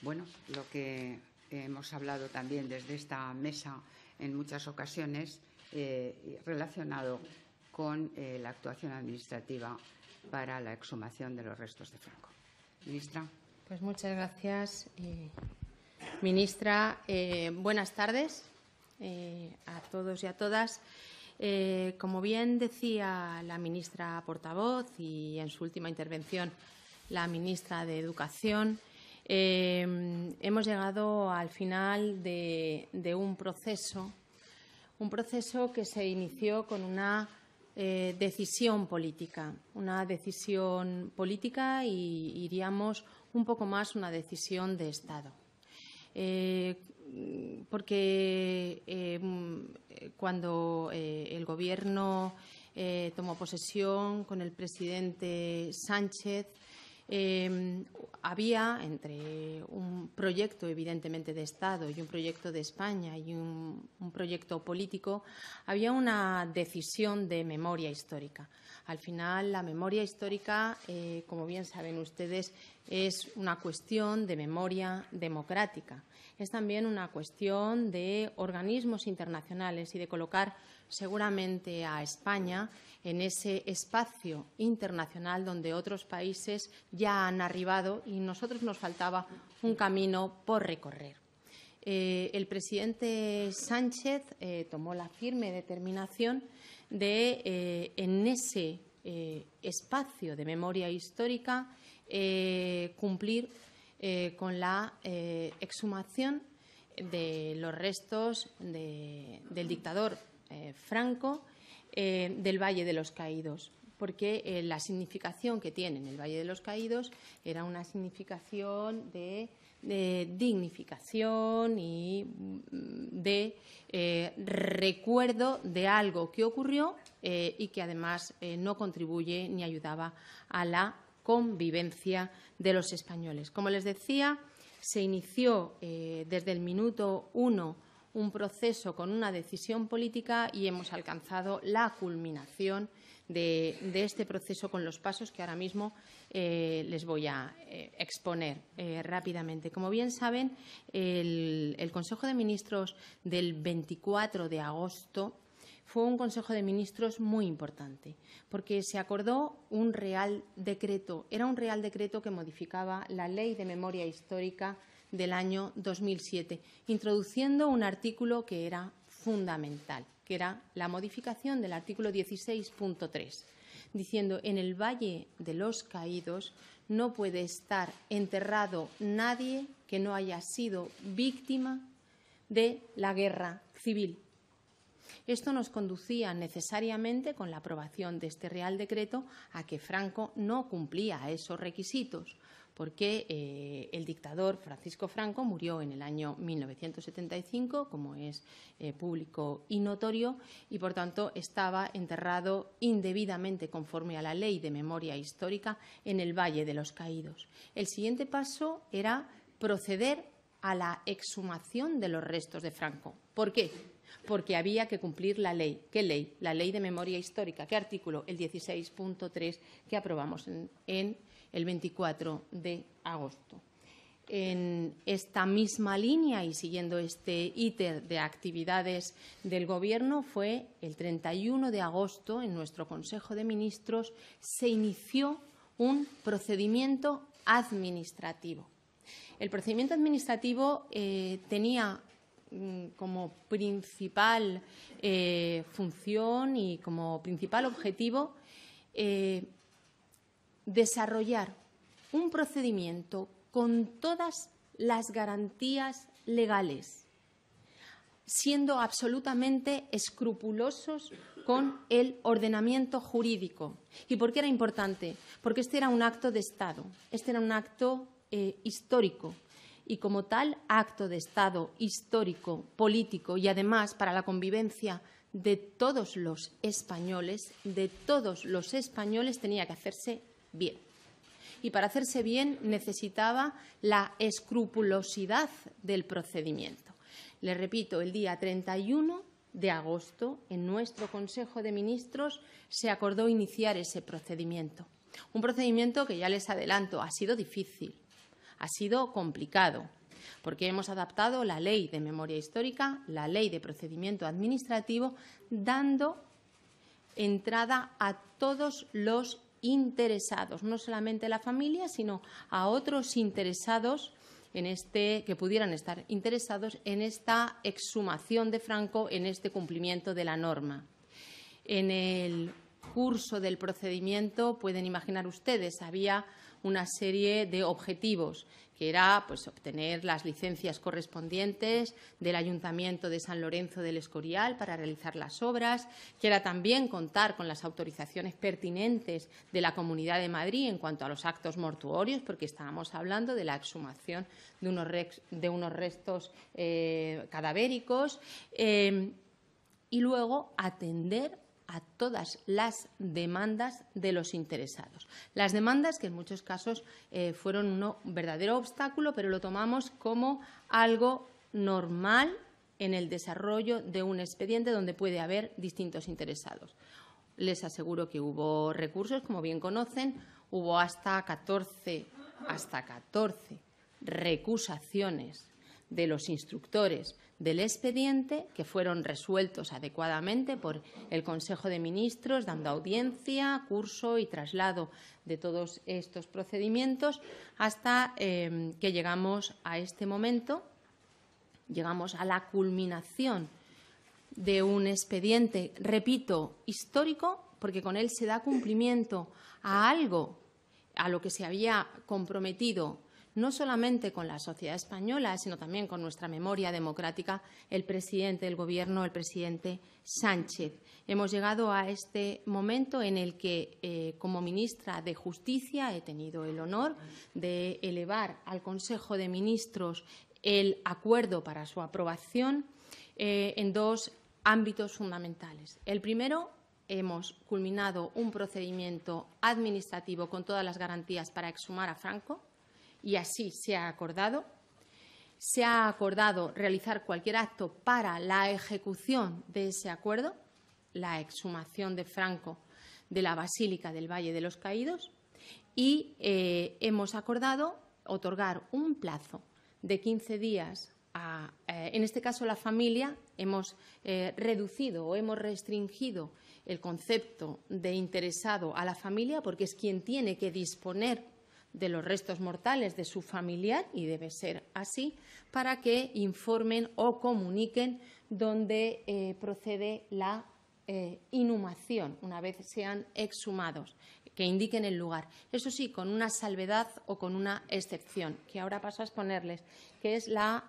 bueno, lo que hemos hablado también desde esta mesa en muchas ocasiones relacionado con la actuación administrativa para la exhumación de los restos de Franco. Ministra. Pues muchas gracias, ministra. Buenas tardes a todos y a todas. Como bien decía la ministra portavoz y en su última intervención la ministra de Educación, hemos llegado al final de un proceso que se inició con una decisión política y iríamos un poco más una decisión de Estado. Porque cuando el Gobierno tomó posesión con el presidente Sánchez, había entre un proyecto evidentemente de Estado y un proyecto de España y un proyecto político, había una decisión de memoria histórica. Al final, la memoria histórica, como bien saben ustedes, es una cuestión de memoria democrática. Es también una cuestión de organismos internacionales y de colocar seguramente a España en ese espacio internacional donde otros países ya han arribado y nosotros nos faltaba un camino por recorrer. El presidente Sánchez tomó la firme determinación de, en ese espacio de memoria histórica, cumplir con la exhumación de los restos del dictador Franco del Valle de los Caídos, porque la significación que tiene en el Valle de los Caídos era una significación de dignificación y de recuerdo de algo que ocurrió y que además no contribuye ni ayudaba a la convivencia de los españoles. Como les decía, se inició desde el minuto 1 un proceso con una decisión política y hemos alcanzado la culminación de este proceso con los pasos que ahora mismo les voy a exponer rápidamente. Como bien saben, el Consejo de Ministros del 24 de agosto fue un Consejo de Ministros muy importante porque se acordó un Real Decreto. Era un Real Decreto que modificaba la Ley de Memoria Histórica del año 2007, introduciendo un artículo que era fundamental, que era la modificación del artículo 16.3, diciendo en el Valle de los Caídos no puede estar enterrado nadie que no haya sido víctima de la guerra civil. Esto nos conducía necesariamente, con la aprobación de este Real Decreto, a que Franco no cumplía esos requisitos, porque el dictador Francisco Franco murió en el año 1975, como es público y notorio, y por tanto estaba enterrado indebidamente conforme a la Ley de Memoria Histórica en el Valle de los Caídos. El siguiente paso era proceder a la exhumación de los restos de Franco. ¿Por qué? Porque había que cumplir la ley. ¿Qué ley? La Ley de Memoria Histórica. ¿Qué artículo? El 16.3 que aprobamos en el 24 de agosto. En esta misma línea y siguiendo este íter de actividades del Gobierno, fue el 31 de agosto, en nuestro Consejo de Ministros, se inició un procedimiento administrativo. El procedimiento administrativo tenía como principal función y como principal objetivo desarrollar un procedimiento con todas las garantías legales, siendo absolutamente escrupulosos con el ordenamiento jurídico. ¿Y por qué era importante? Porque este era un acto de Estado, este era un acto histórico. Y como tal acto de Estado histórico, político y además para la convivencia de todos los españoles, tenía que hacerse bien. Y para hacerse bien necesitaba la escrupulosidad del procedimiento. Les repito, el día 31 de agosto, en nuestro Consejo de Ministros, se acordó iniciar ese procedimiento. Un procedimiento que, ya les adelanto, ha sido difícil. Ha sido complicado, porque hemos adaptado la Ley de Memoria Histórica, la Ley de Procedimiento Administrativo, dando entrada a todos los interesados, no solamente a la familia, sino a otros interesados que pudieran estar interesados en esta exhumación de Franco, en este cumplimiento de la norma. En el curso del procedimiento, pueden imaginar ustedes, había una serie de objetivos, que era pues, obtener las licencias correspondientes del Ayuntamiento de San Lorenzo del Escorial para realizar las obras, que era también contar con las autorizaciones pertinentes de la Comunidad de Madrid en cuanto a los actos mortuorios, porque estábamos hablando de la exhumación de unos restos cadavéricos, y luego atender a todas las demandas de los interesados. Las demandas que en muchos casos fueron un verdadero obstáculo, pero lo tomamos como algo normal en el desarrollo de un expediente donde puede haber distintos interesados. Les aseguro que hubo recursos, como bien conocen, hubo hasta 14 recusaciones de los instructores del expediente, que fueron resueltos adecuadamente por el Consejo de Ministros, dando audiencia, curso y traslado de todos estos procedimientos, hasta que llegamos a este momento, llegamos a la culminación de un expediente, repito, histórico, porque con él se da cumplimiento a algo a lo que se había comprometido no solamente con la sociedad española, sino también con nuestra memoria democrática, el presidente del Gobierno, el presidente Sánchez. Hemos llegado a este momento en el que, como ministra de Justicia, he tenido el honor de elevar al Consejo de Ministros el acuerdo para su aprobación en dos ámbitos fundamentales. El primero, hemos culminado un procedimiento administrativo con todas las garantías para exhumar a Franco, y así se ha acordado. Se ha acordado realizar cualquier acto para la ejecución de ese acuerdo, la exhumación de Franco de la Basílica del Valle de los Caídos, y hemos acordado otorgar un plazo de 15 días en este caso, la familia. Hemos reducido o hemos restringido el concepto de interesado a la familia, porque es quien tiene que disponer de los restos mortales de su familiar, y debe ser así, para que informen o comuniquen dónde procede la inhumación, una vez sean exhumados, que indiquen el lugar. Eso sí, con una salvedad o con una excepción, que ahora paso a exponerles, que es la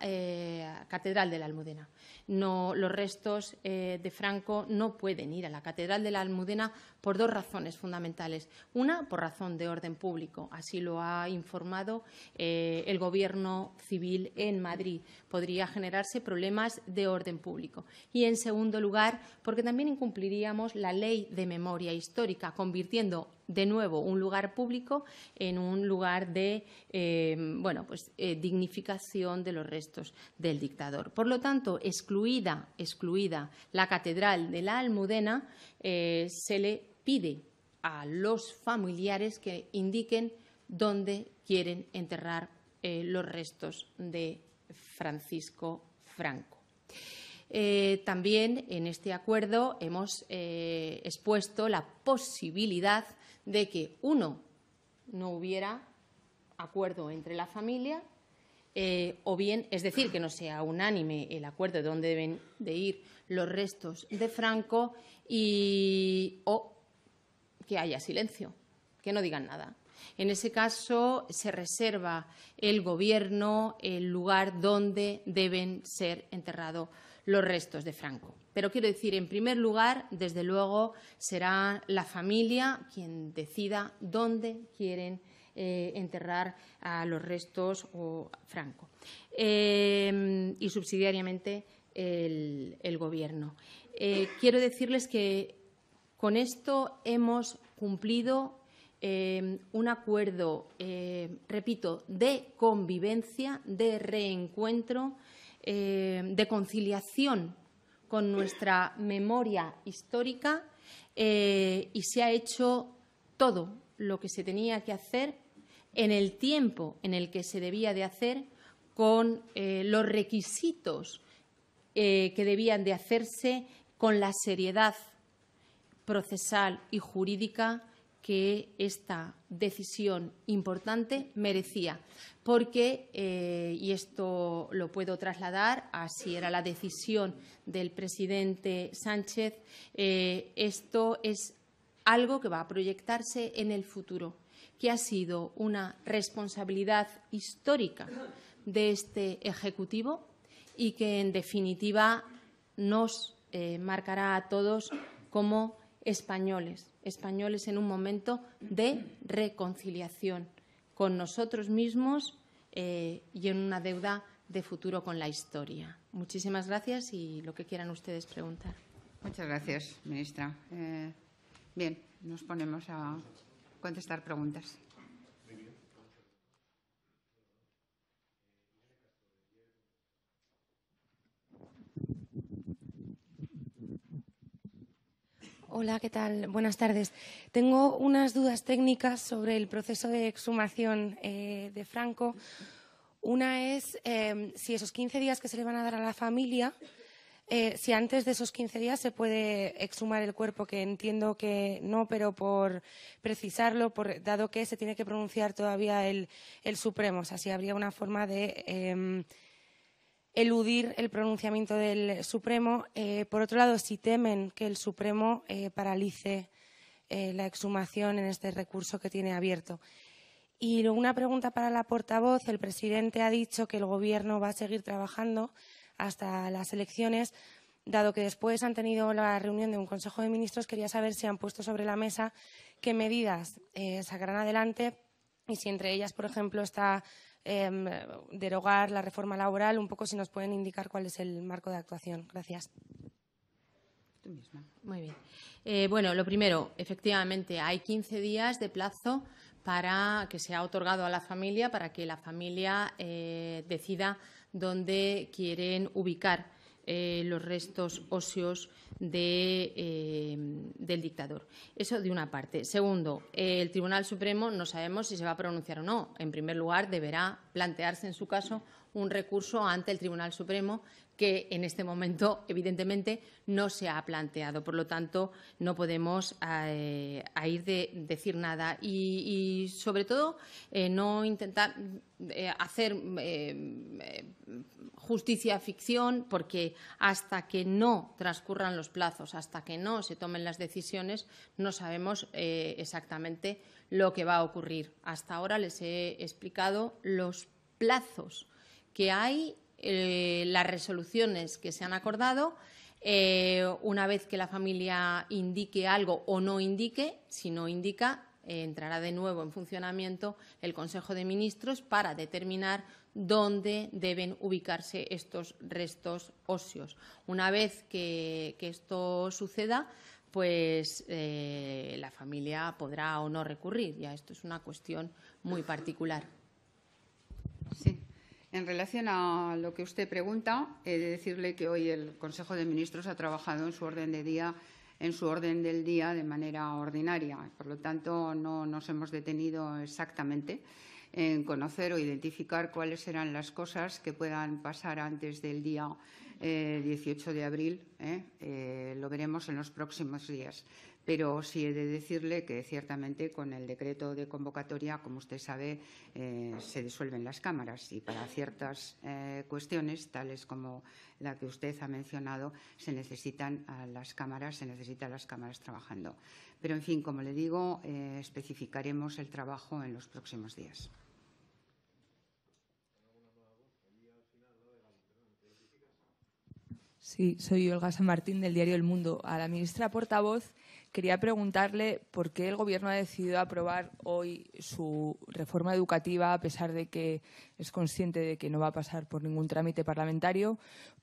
Catedral de la Almudena. No, los restos de Franco no pueden ir a la Catedral de la Almudena por dos razones fundamentales. Una, por razón de orden público. Así lo ha informado el Gobierno civil en Madrid. Podría generarse problemas de orden público. Y, en segundo lugar, porque también incumpliríamos la Ley de Memoria Histórica, convirtiendo de nuevo un lugar público en un lugar de dignificación de los restos del dictador. Por lo tanto, excluida la Catedral de la Almudena, se le pide a los familiares que indiquen dónde quieren enterrar los restos de Francisco Franco. También en este acuerdo hemos expuesto la posibilidad de que, uno, no hubiera acuerdo entre la familia, o bien, es decir, que no sea unánime el acuerdo de dónde deben de ir los restos de Franco, o que haya silencio, que no digan nada. En ese caso, se reserva el Gobierno el lugar donde deben ser enterrados los restos de Franco. Pero quiero decir, en primer lugar, desde luego, será la familia quien decida dónde quieren enterrar a los restos o Franco, y subsidiariamente el Gobierno. Quiero decirles que con esto hemos cumplido un acuerdo, repito, de convivencia, de reencuentro, de conciliación con nuestra memoria histórica, y se ha hecho todo lo que se tenía que hacer en el tiempo en el que se debía de hacer, con los requisitos que debían de hacerse, con la seriedad procesal y jurídica que esta decisión importante merecía. Porque, y esto lo puedo trasladar, así era la decisión del presidente Sánchez, esto es algo que va a proyectarse en el futuro, que ha sido una responsabilidad histórica de este Ejecutivo y que, en definitiva, nos marcará a todos como españoles en un momento de reconciliación con nosotros mismos y en una deuda de futuro con la historia. Muchísimas gracias y lo que quieran ustedes preguntar. Muchas gracias, ministra. Bien, nos ponemos a contestar preguntas. Hola, ¿qué tal? Buenas tardes. Tengo unas dudas técnicas sobre el proceso de exhumación de Franco. Una es si esos 15 días que se le van a dar a la familia, si antes de esos 15 días se puede exhumar el cuerpo, que entiendo que no, pero por precisarlo, dado que se tiene que pronunciar todavía el Supremo, o sea, si habría una forma de eludir el pronunciamiento del Supremo. Por otro lado, si temen que el Supremo paralice la exhumación en este recurso que tiene abierto. Y una pregunta para la portavoz. El presidente ha dicho que el Gobierno va a seguir trabajando hasta las elecciones. Dado que después han tenido la reunión de un Consejo de Ministros, quería saber si han puesto sobre la mesa qué medidas sacarán adelante y si entre ellas, por ejemplo, está derogar la reforma laboral, un poco si nos pueden indicar cuál es el marco de actuación. Gracias. Tú misma. Muy bien. Bueno, lo primero, efectivamente, hay 15 días de plazo para que se ha otorgado a la familia para que la familia decida dónde quieren ubicar los restos óseos del dictador. Eso de una parte. Segundo, el Tribunal Supremo no sabemos si se va a pronunciar o no. En primer lugar, deberá plantearse en su caso un recurso ante el Tribunal Supremo que en este momento, evidentemente, no se ha planteado. Por lo tanto, no podemos decir nada. Y sobre todo, no intentar hacer justicia ficción, porque hasta que no transcurran los plazos, hasta que no se tomen las decisiones, no sabemos exactamente lo que va a ocurrir. Hasta ahora les he explicado los plazos que hay, las resoluciones que se han acordado. Una vez que la familia indique algo o no indique, si no indica, entrará de nuevo en funcionamiento el Consejo de Ministros para determinar dónde deben ubicarse estos restos óseos. Una vez que esto suceda, pues la familia podrá o no recurrir. Ya esto es una cuestión muy particular. Sí. En relación a lo que usted pregunta, he de decirle que hoy el Consejo de Ministros ha trabajado en su orden del día de manera ordinaria. Por lo tanto, no nos hemos detenido exactamente en conocer o identificar cuáles serán las cosas que puedan pasar antes del día 18 de abril. Lo veremos en los próximos días. Pero sí he de decirle que, ciertamente, con el decreto de convocatoria, como usted sabe, se disuelven las cámaras y para ciertas cuestiones, tales como la que usted ha mencionado, se necesitan las cámaras trabajando. Pero, en fin, como le digo, especificaremos el trabajo en los próximos días. Sí, soy Olga San Martín, del diario El Mundo. A la ministra portavoz quería preguntarle por qué el Gobierno ha decidido aprobar hoy su reforma educativa, a pesar de que es consciente de que no va a pasar por ningún trámite parlamentario.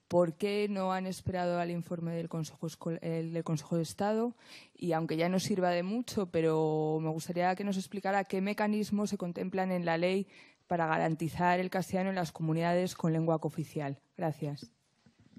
¿Por qué no han esperado al informe del Consejo de Estado? Y aunque ya no sirva de mucho, pero me gustaría que nos explicara qué mecanismos se contemplan en la ley para garantizar el castellano en las comunidades con lengua cooficial. Gracias.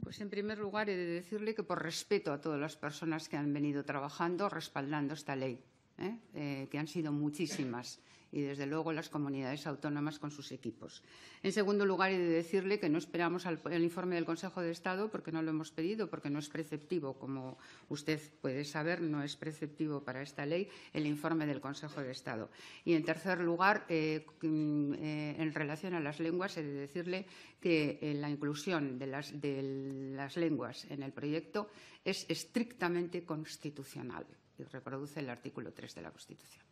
Pues, en primer lugar, he de decirle que, por respeto a todas las personas que han venido trabajando, respaldando esta ley, que han sido muchísimas, y desde luego las comunidades autónomas con sus equipos. En segundo lugar, he de decirle que no esperamos el informe del Consejo de Estado porque no lo hemos pedido, porque no es preceptivo, como usted puede saber, no es preceptivo para esta ley el informe del Consejo de Estado. Y en tercer lugar, en relación a las lenguas, he de decirle que la inclusión de las lenguas en el proyecto es estrictamente constitucional y reproduce el artículo 3 de la Constitución.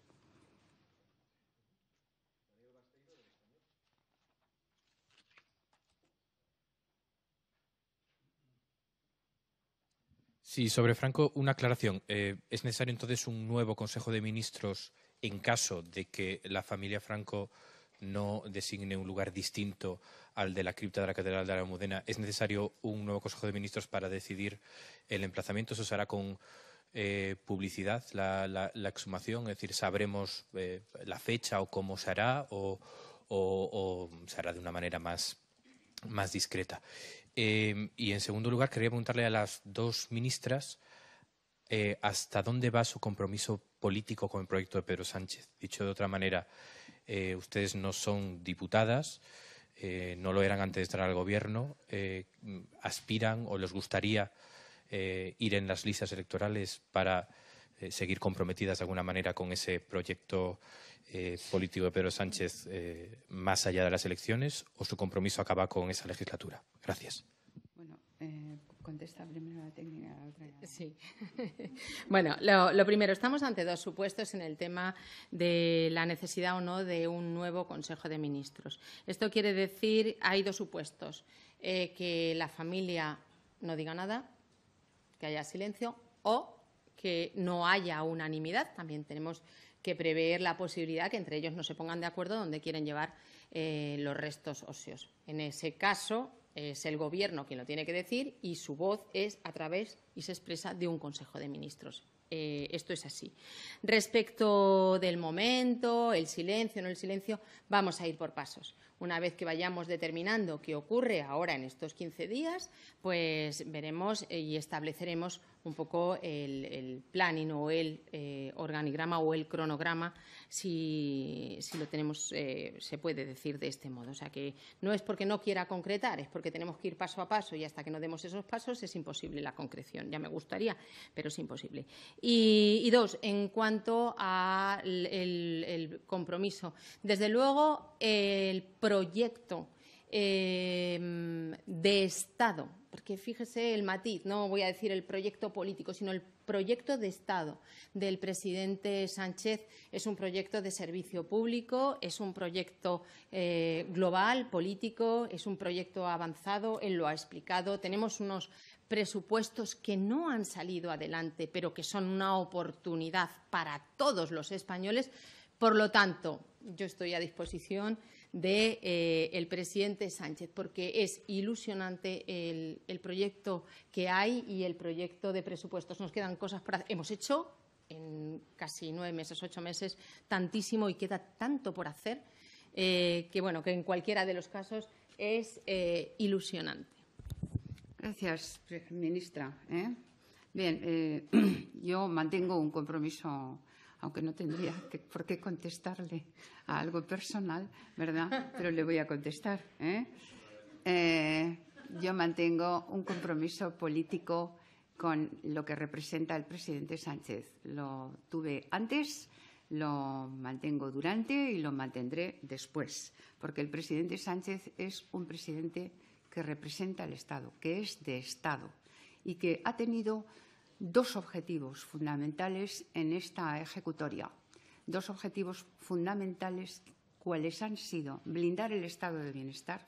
Sí, sobre Franco, una aclaración. ¿Es necesario entonces un nuevo Consejo de Ministros en caso de que la familia Franco no designe un lugar distinto al de la cripta de la Catedral de la Almudena? ¿Es necesario un nuevo Consejo de Ministros para decidir el emplazamiento? ¿Eso se hará con publicidad, la exhumación? Es decir, ¿sabremos la fecha o cómo se hará o se hará de una manera más discreta? Y en segundo lugar, quería preguntarle a las dos ministras hasta dónde va su compromiso político con el proyecto de Pedro Sánchez. Dicho de otra manera, ustedes no son diputadas, no lo eran antes de estar al Gobierno, aspiran o les gustaría ir en las listas electorales para seguir comprometidas de alguna manera con ese proyecto político de Pedro Sánchez más allá de las elecciones, o su compromiso acaba con esa legislatura. Gracias. Bueno, contesta primero la técnica, la otra. Sí. Bueno, lo primero, estamos ante dos supuestos en el tema de la necesidad o no de un nuevo Consejo de Ministros. Esto quiere decir, hay dos supuestos, que la familia no diga nada, que haya silencio, o que no haya unanimidad. También tenemos que prever la posibilidad que entre ellos no se pongan de acuerdo dónde quieren llevar los restos óseos. En ese caso, es el Gobierno quien lo tiene que decir y su voz es a través y se expresa de un Consejo de Ministros. Esto es así. Respecto del momento, el silencio, no el silencio, vamos a ir por pasos. Una vez que vayamos determinando qué ocurre ahora en estos 15 días, pues veremos y estableceremos un poco el planning o el organigrama o el cronograma, si lo tenemos, se puede decir de este modo. O sea que no es porque no quiera concretar, es porque tenemos que ir paso a paso y hasta que no demos esos pasos es imposible la concreción. Ya me gustaría, pero es imposible. Y dos, en cuanto al compromiso, desde luego el proyecto de Estado, porque fíjese el matiz, no voy a decir el proyecto político, sino el proyecto de Estado del presidente Sánchez es un proyecto de servicio público, es un proyecto global, político, es un proyecto avanzado, él lo ha explicado. Tenemos unos presupuestos que no han salido adelante, pero que son una oportunidad para todos los españoles. Por lo tanto, yo estoy a disposición del presidente Sánchez, porque es ilusionante el proyecto que hay y el proyecto de presupuestos. Nos quedan cosas por hacer. Hemos hecho en casi 9 meses, 8 meses, tantísimo y queda tanto por hacer que, bueno, que en cualquiera de los casos es ilusionante. Gracias, ministra. Bien, yo mantengo un compromiso, aunque no tendría por qué contestarle a algo personal, ¿verdad? Pero le voy a contestar. Yo mantengo un compromiso político con lo que representa el presidente Sánchez. Lo tuve antes, lo mantengo durante y lo mantendré después, porque el presidente Sánchez es un presidente que representa al Estado, que es de Estado y que ha tenido dos objetivos fundamentales en esta ejecutoria. Dos objetivos fundamentales, cuáles han sido blindar el estado de bienestar,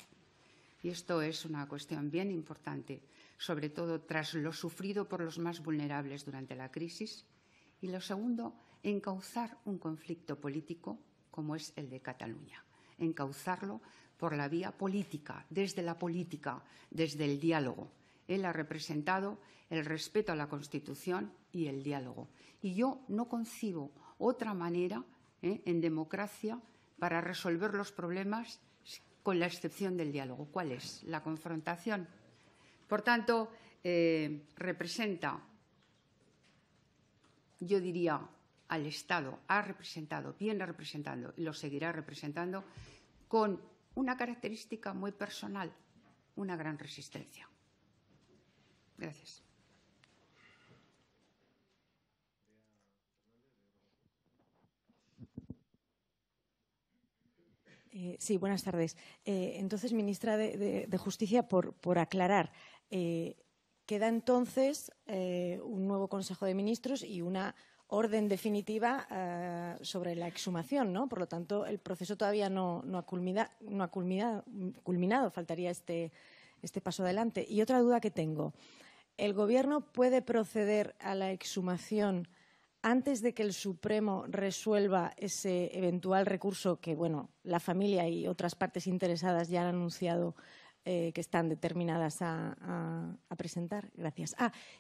y esto es una cuestión bien importante, sobre todo tras lo sufrido por los más vulnerables durante la crisis, y lo segundo, encauzar un conflicto político como es el de Cataluña, encauzarlo por la vía política, desde el diálogo. Él ha representado el respeto a la Constitución y el diálogo. Y yo no concibo otra manera en democracia para resolver los problemas con la excepción del diálogo. ¿Cuál es? La confrontación. Por tanto, representa, yo diría, al Estado ha representado, viene representando y lo seguirá representando con una característica muy personal, una gran resistencia. Gracias. Sí, buenas tardes. Entonces, ministra de Justicia, por aclarar, queda entonces un nuevo Consejo de Ministros y una orden definitiva sobre la exhumación, ¿no? Por lo tanto, el proceso todavía no ha culminado. Faltaría este paso adelante. Y otra duda que tengo. ¿El Gobierno puede proceder a la exhumación antes de que el Supremo resuelva ese eventual recurso que, bueno, la familia y otras partes interesadas ya han anunciado que están determinadas a presentar? Gracias.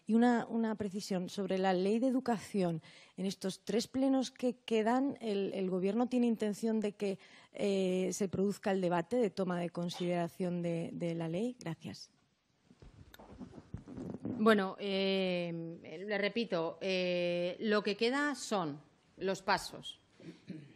Y una precisión sobre la Ley de Educación. En estos 3 plenos que quedan, ¿el Gobierno tiene intención de que se produzca el debate de toma de consideración de la ley? Gracias. Bueno, le repito, lo que queda son los pasos.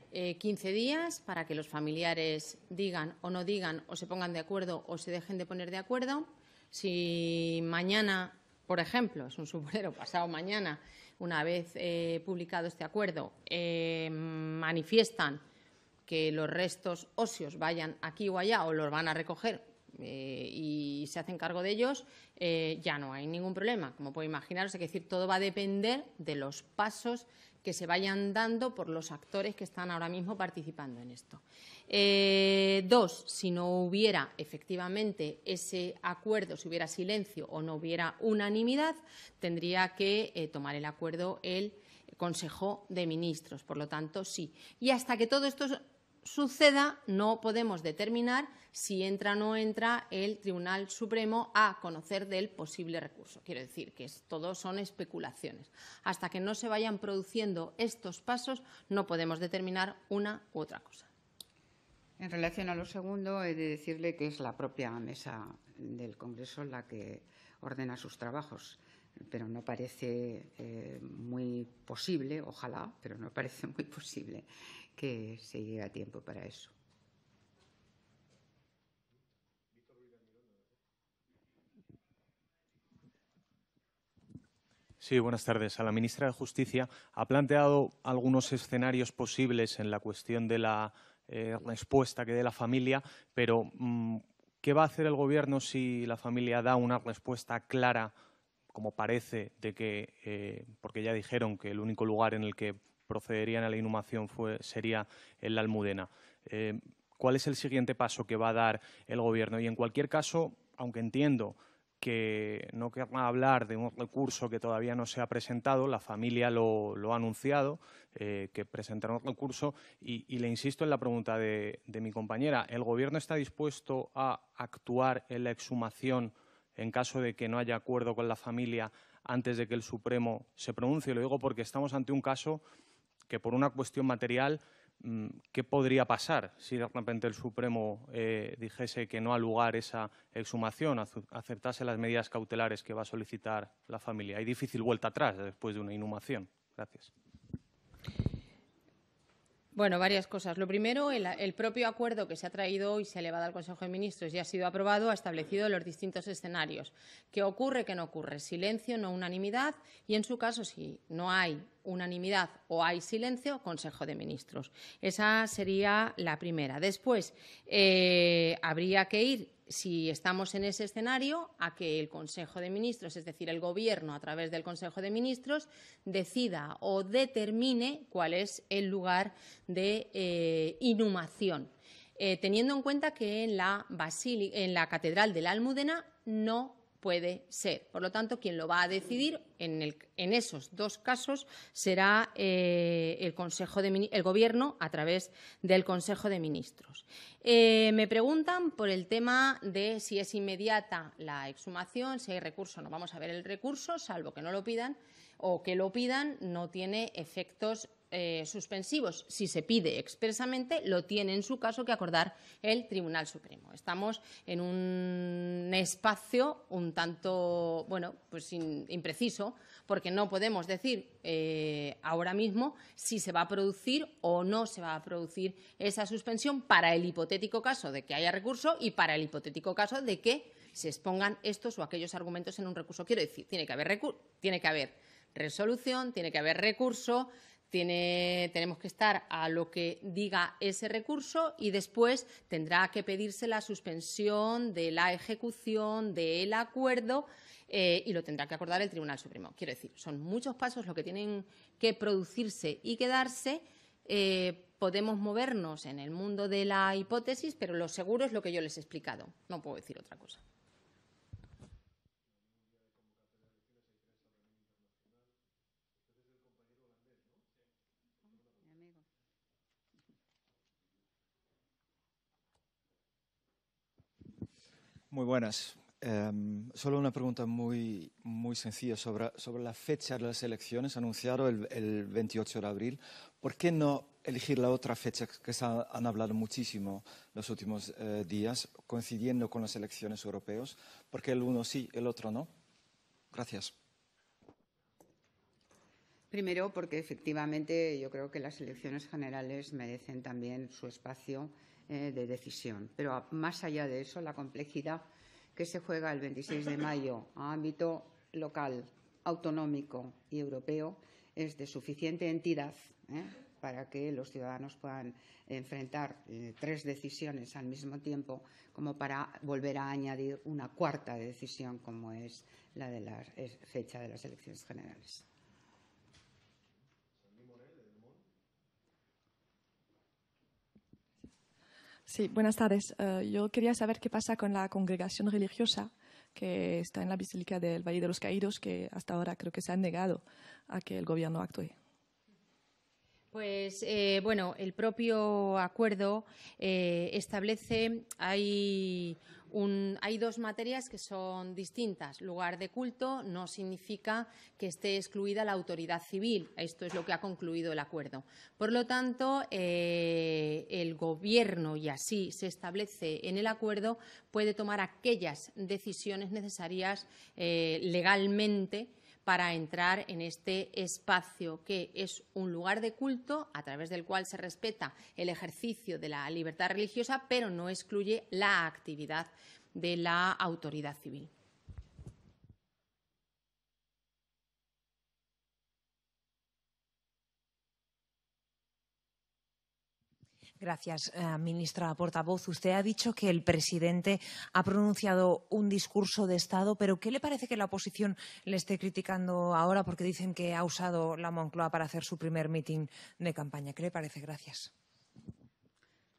15 días para que los familiares digan o no digan o se pongan de acuerdo o se dejen de poner de acuerdo. Si mañana, por ejemplo, es un suponero, pasado mañana, una vez publicado este acuerdo, manifiestan que los restos óseos vayan aquí o allá o los van a recoger y se hacen cargo de ellos, ya no hay ningún problema. Como puede imaginaros, es decir, todo va a depender de los pasos que se vayan dando por los actores que están ahora mismo participando en esto. 2, si no hubiera efectivamente ese acuerdo, si hubiera silencio o no hubiera unanimidad, tendría que tomar el acuerdo el Consejo de Ministros. Por lo tanto, sí. Y hasta que todo esto suceda, no podemos determinar si entra o no entra el Tribunal Supremo a conocer del posible recurso. Quiero decir que todo son especulaciones. Hasta que no se vayan produciendo estos pasos, no podemos determinar una u otra cosa. En relación a lo segundo, he de decirle que es la propia mesa del Congreso la que ordena sus trabajos, pero no parece muy posible, ojalá, pero no parece muy posible que se llegue a tiempo para eso. Sí, buenas tardes. A la ministra de Justicia ha planteado algunos escenarios posibles en la cuestión de la respuesta que dé la familia, pero ¿qué va a hacer el Gobierno si la familia da una respuesta clara, como parece, de que, porque ya dijeron que el único lugar en el que procederían a la inhumación sería en la Almudena? ¿Cuál es el siguiente paso que va a dar el Gobierno? Y en cualquier caso, aunque entiendo que no querrá hablar de un recurso que todavía no se ha presentado, la familia lo ha anunciado, que presentará un recurso, y le insisto en la pregunta de mi compañera. ¿El Gobierno está dispuesto a actuar en la exhumación en caso de que no haya acuerdo con la familia antes de que el Supremo se pronuncie? Lo digo porque estamos ante un caso que, por una cuestión material, ¿qué podría pasar si de repente el Supremo dijese que no ha lugar esa exhumación, aceptase las medidas cautelares que va a solicitar la familia? Hay difícil vuelta atrás después de una inhumación. Gracias. Bueno, varias cosas. Lo primero, el propio acuerdo que se ha traído y se ha elevado al Consejo de Ministros y ha sido aprobado ha establecido los distintos escenarios. ¿Qué ocurre? ¿Qué no ocurre? Silencio, no unanimidad, y en su caso, si no hay unanimidad o hay silencio, Consejo de Ministros. Esa sería la primera. Después, habría que ir, si estamos en ese escenario, a que el Consejo de Ministros, es decir, el Gobierno, a través del Consejo de Ministros, decida o determine cuál es el lugar de inhumación, teniendo en cuenta que en la Catedral de la Almudena no puede ser. Por lo tanto, quien lo va a decidir en esos 2 casos será el Gobierno a través del Consejo de Ministros. Me preguntan por el tema de si es inmediata la exhumación, si hay recurso. No, vamos a ver, el recurso, salvo que no lo pidan o que lo pidan, no tiene efectos suspensivos, si se pide expresamente, lo tiene en su caso que acordar el Tribunal Supremo. Estamos en un espacio un tanto, bueno, pues impreciso, porque no podemos decir ahora mismo si se va a producir o no se va a producir esa suspensión para el hipotético caso de que haya recurso y para el hipotético caso de que se expongan estos o aquellos argumentos en un recurso. Quiero decir, tiene que haber resolución, tiene que haber recurso, tenemos que estar a lo que diga ese recurso y después tendrá que pedirse la suspensión de la ejecución del acuerdo y lo tendrá que acordar el Tribunal Supremo. Quiero decir, son muchos pasos los que tienen que producirse y quedarse. Podemos movernos en el mundo de la hipótesis, pero lo seguro es lo que yo les he explicado. No puedo decir otra cosa. Muy buenas. Solo una pregunta muy sencilla sobre la fecha de las elecciones, anunciado el 28 de abril. ¿Por qué no elegir la otra fecha que se han hablado muchísimo los últimos días, coincidiendo con las elecciones europeas? ¿Por qué el uno sí, el otro no? Gracias. Primero, porque efectivamente yo creo que las elecciones generales merecen también su espacio de decisión. Pero más allá de eso, la complejidad que se juega el 26 de mayo a ámbito local, autonómico y europeo es de suficiente entidad para que los ciudadanos puedan enfrentar 3 decisiones al mismo tiempo como para volver a añadir una cuarta decisión como es la de la fecha de las elecciones generales. Sí, buenas tardes. Yo quería saber qué pasa con la congregación religiosa que está en la Basílica del Valle de los Caídos, que hasta ahora creo que se han negado a que el Gobierno actúe. Pues, bueno, el propio acuerdo establece, hay 2 materias que son distintas. Lugar de culto no significa que esté excluida la autoridad civil. Esto es lo que ha concluido el acuerdo. Por lo tanto, el Gobierno, y así se establece en el acuerdo, puede tomar aquellas decisiones necesarias legalmente para entrar en este espacio que es un lugar de culto a través del cual se respeta el ejercicio de la libertad religiosa, pero no excluye la actividad de la autoridad civil. Gracias, ministra portavoz. Usted ha dicho que el presidente ha pronunciado un discurso de Estado, pero ¿qué le parece que la oposición le esté criticando ahora porque dicen que ha usado la Moncloa para hacer su primer mitin de campaña? ¿Qué le parece? Gracias.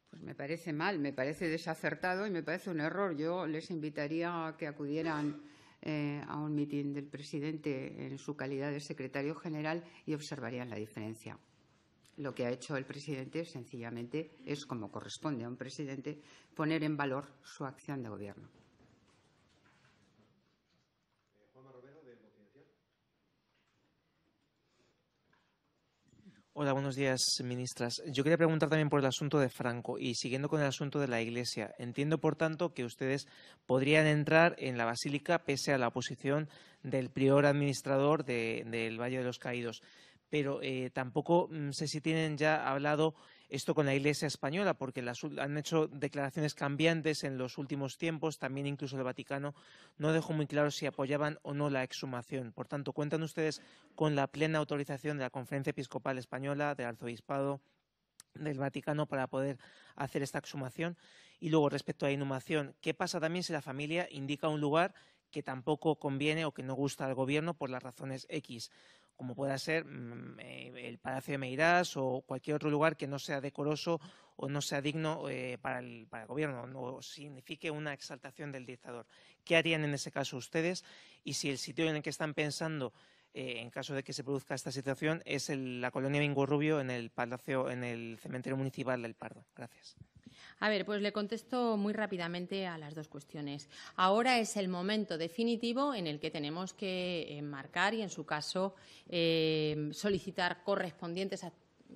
Pues me parece mal, me parece desacertado y me parece un error. Yo les invitaría a que acudieran a un mitin del presidente en su calidad de secretario general y observarían la diferencia. Lo que ha hecho el presidente sencillamente es, como corresponde a un presidente, poner en valor su acción de gobierno. Hola, buenos días, ministras. Yo quería preguntar también por el asunto de Franco y siguiendo con el asunto de la Iglesia. Entiendo, por tanto, que ustedes podrían entrar en la Basílica pese a la oposición del prior administrador del Valle de los Caídos. Pero tampoco sé si tienen ya hablado esto con la Iglesia española, porque han hecho declaraciones cambiantes en los últimos tiempos. También incluso el Vaticano no dejó muy claro si apoyaban o no la exhumación. Por tanto, ¿cuentan ustedes con la plena autorización de la Conferencia Episcopal Española, del Arzobispado, del Vaticano para poder hacer esta exhumación? Y luego, respecto a la inhumación, ¿qué pasa también si la familia indica un lugar que tampoco conviene o que no gusta al Gobierno por las razones X? Como pueda ser el Palacio de Meirás o cualquier otro lugar que no sea decoroso o no sea digno para el Gobierno, o signifique una exaltación del dictador. ¿Qué harían en ese caso ustedes? Y si el sitio en el que están pensando, en caso de que se produzca esta situación, es la colonia Mingorrubio en el cementerio municipal del Pardo. Gracias. A ver, pues le contesto muy rápidamente a las 2 cuestiones. Ahora es el momento definitivo en el que tenemos que enmarcar y, en su caso, solicitar correspondientes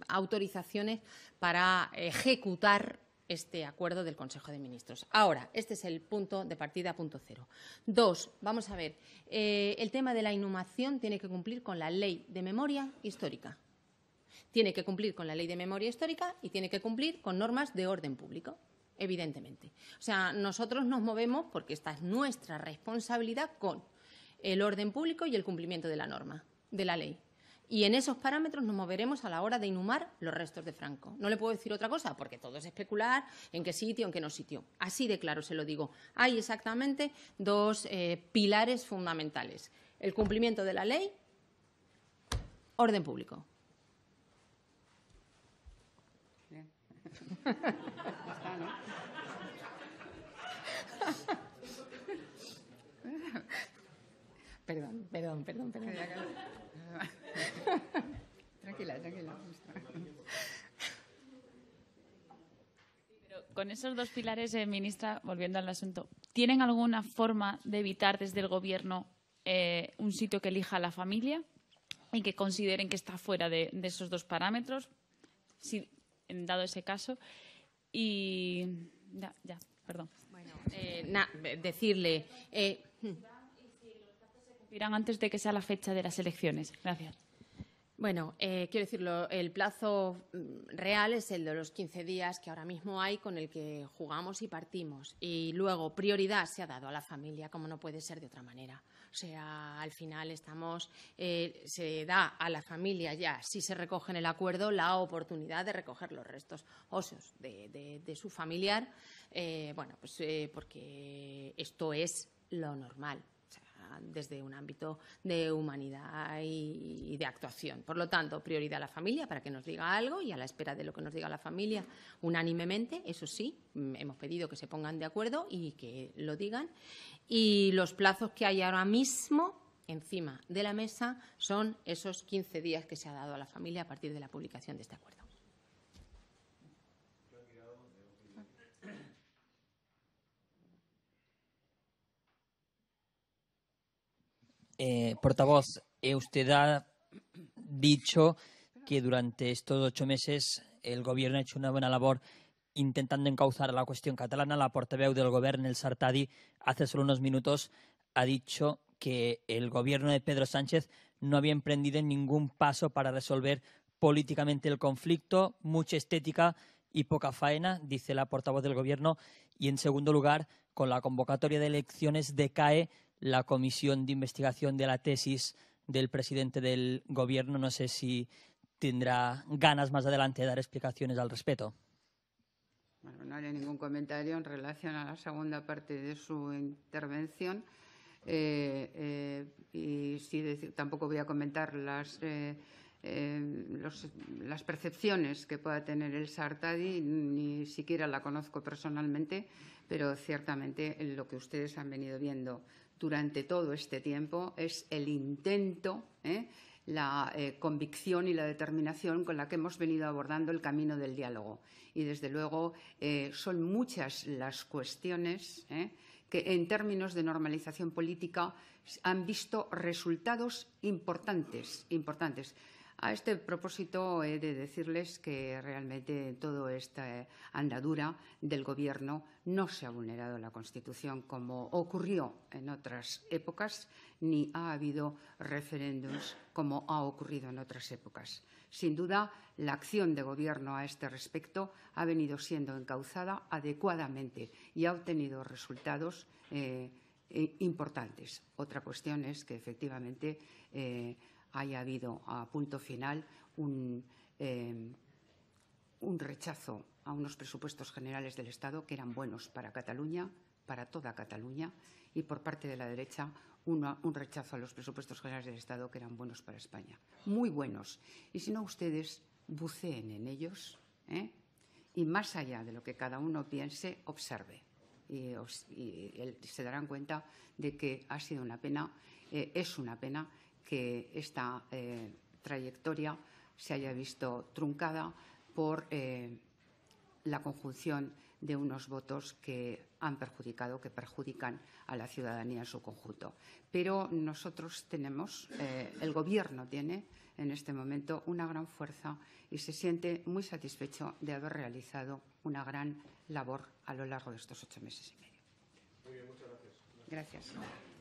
autorizaciones para ejecutar este acuerdo del Consejo de Ministros. Ahora, este es el punto de partida, punto cero. 2, vamos a ver, el tema de la inhumación tiene que cumplir con la Ley de Memoria Histórica. Tiene que cumplir con la Ley de Memoria Histórica y tiene que cumplir con normas de orden público, evidentemente. O sea, nosotros nos movemos, porque esta es nuestra responsabilidad, con el orden público y el cumplimiento de la norma, de la ley. Y en esos parámetros nos moveremos a la hora de inhumar los restos de Franco. No le puedo decir otra cosa, porque todo es especular en qué sitio, en qué no sitio. Así de claro se lo digo. Hay exactamente 2 pilares fundamentales. El cumplimiento de la ley, orden público. Bien. Está, ¿no? Perdón. Tranquila. Pero con esos 2 pilares, ministra, volviendo al asunto, ¿tienen alguna forma de evitar desde el Gobierno un sitio que elija la familia y que consideren que está fuera de esos 2 parámetros, si, dado ese caso? Y ya, perdón. Bueno, decirle... Irán antes de que sea la fecha de las elecciones. Gracias. Bueno, quiero decirlo, el plazo real es el de los 15 días que ahora mismo hay, con el que jugamos y partimos. Y luego, prioridad se ha dado a la familia, como no puede ser de otra manera. O sea, al final se da a la familia ya, si se recoge en el acuerdo, la oportunidad de recoger los restos óseos de su familiar, porque esto es lo normal, desde un ámbito de humanidad y de actuación. Por lo tanto, prioridad a la familia para que nos diga algo, y a la espera de lo que nos diga la familia unánimemente, eso sí, hemos pedido que se pongan de acuerdo y que lo digan. Y los plazos que hay ahora mismo encima de la mesa son esos 15 días que se ha dado a la familia a partir de la publicación de este acuerdo. Portavoz, usted ha dicho que durante estos 8 meses el Gobierno ha hecho una buena labor intentando encauzar la cuestión catalana. La portaveu del Govern, el Sartadi, hace solo unos minutos ha dicho que el Gobierno de Pedro Sánchez no había emprendido ningún paso para resolver políticamente el conflicto, mucha estética y poca faena, dice la portavoz del Gobierno. Y, en segundo lugar, con la convocatoria de elecciones decae la comisión de investigación de la tesis del presidente del Gobierno. No sé si tendrá ganas más adelante de dar explicaciones al respecto. Bueno, no haré ningún comentario en relación a la segunda parte de su intervención. Y tampoco voy a comentar las percepciones que pueda tener el Sartadi, ni siquiera la conozco personalmente, pero ciertamente lo que ustedes han venido viendo durante todo este tiempo es el intento, la convicción y la determinación con la que hemos venido abordando el camino del diálogo. Y, desde luego, son muchas las cuestiones que, en términos de normalización política, han visto resultados importantes. A este propósito, he de decirles que realmente toda esta andadura del Gobierno no se ha vulnerado la Constitución como ocurrió en otras épocas, ni ha habido referéndums como ha ocurrido en otras épocas. Sin duda, la acción de Gobierno a este respecto ha venido siendo encauzada adecuadamente y ha obtenido resultados importantes. Otra cuestión es que, efectivamente, haya habido a punto final un rechazo a unos presupuestos generales del Estado que eran buenos para Cataluña, para toda Cataluña, y por parte de la derecha un rechazo a los presupuestos generales del Estado que eran buenos para España. Muy buenos. Y si no, ustedes buceen en ellos, y, más allá de lo que cada uno piense, observe. Y se darán cuenta de que ha sido una pena, es una pena que esta trayectoria se haya visto truncada por la conjunción de unos votos que han perjudicado, que perjudican a la ciudadanía en su conjunto. Pero nosotros tenemos, el Gobierno tiene en este momento una gran fuerza y se siente muy satisfecho de haber realizado una gran labor a lo largo de estos 8 meses y medio. Muy bien, muchas gracias. Gracias.